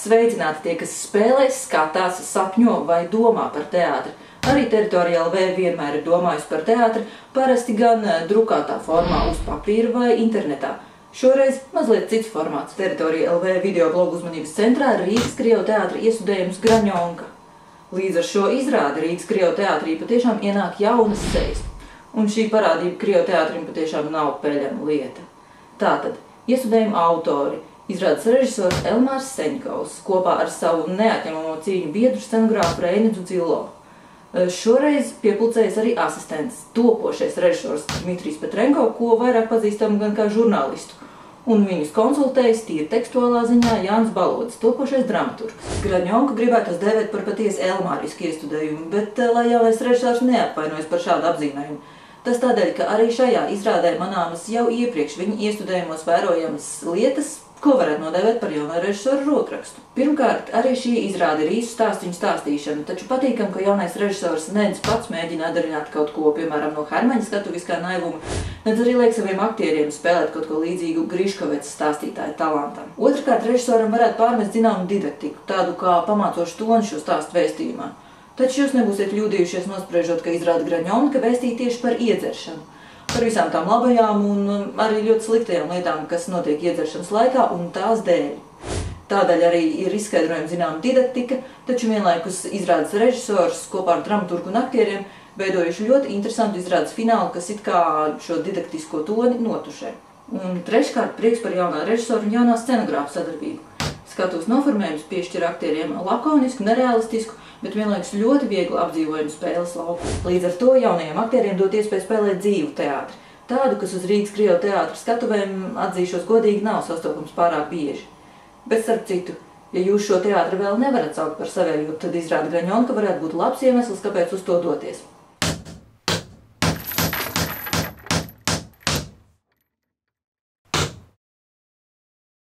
Sveicināti tie, kas spēlēs, skatās, sapņo vai domā par teātri. Arī Teritorija LV vienmēr ir domājusi par teātri, parasti gan drukātā formā uz papīra vai internetā. Šoreiz mazliet cits formāts. Teritorija LV video blogu uzmanības centrā ir Rīgas Krievu teātra iesudējums Graņonka. Līdz ar šo izrādi Rīgas Krievu teātrī patiešām ienāk jaunas sejas. Un šī parādība Krievu teātrim patiešām nav peļama lieta. Tātad, iesudējuma autori, izrādes režisors Elmārs Seņkovs kopā ar savu neatņemamo cīņu biedru scenogrāfu Reinedzu Dzilo. Šoreiz piepulcējas arī asistents, topošais režisors Dmitrijs Petrenko, ko vairāk pazīstam gan kā žurnālistu. Un viņus konsultējas tīri tekstuālā ziņā Jānis Balodis, topošais dramaturgs. Graņonku gribētos dēvēt par patiesi elmārisku iestudējumu, bet lai jaunais režisors neapvainojas par šādu apzīmējumu. Tas tādēļ, ka arī šajā izrādē manāmas jau iepriekš viņa iestudējumos vērojamas lietas, ko varētu nodēvēt par jaunā režisora rokrakstu. Pirmkārt, arī šī izrāde ir īsu stāstiņu stāstīšana, taču patīkam, ka jaunais režisors nedz pats mēģina atdarināt kaut ko, piemēram, no Hermaņa skatuviskā naivuma, nedz arī liek saviem aktieriem spēlēt kaut ko līdzīgu Griškovecas stāstītāja talantam. Otrkārt, režisoram varētu pārmest zināmu didaktiku, tādu kā pamācošu toni šo stāstu vēstījumā. Taču jūs nebūsiet ļūdījušies nospriežot, ka izrāda Graņonka vēstīja tieši par iedzeršanu. Par visām tām labajām un arī ļoti sliktajām lietām, kas notiek iedzeršanas laikā un tās dēļ. Tādēļ arī ir izskaidrojama zināma didaktika, taču vienlaikus izrādes režisors kopā ar dramaturgu un aktieriem veidojuši ļoti interesantu izrādes finālu, kas it kā šo didaktisko toni notušē. Un treškārt prieks par jaunā režisora un jaunā scenogrāfa sadarbību. Skatuves noformējums piešķir aktieriem lakonisku, nerealistisku, bet vienlaikus ļoti viegli apdzīvojumu spēles lauku. Līdz ar to jaunajiem aktieriem dot iespēju spēlēt dzīvu teātri. Tādu, kas uz Rīgas Krievu teātra skatuvēm, atzīšos godīgi, nav sastopams pārāk bieži. Bet starp citu, ja jūs šo teātri vēl nevarat saukt par savēju, tad izrāda Graņonka varētu būt labs iemesls, kāpēc uz to doties.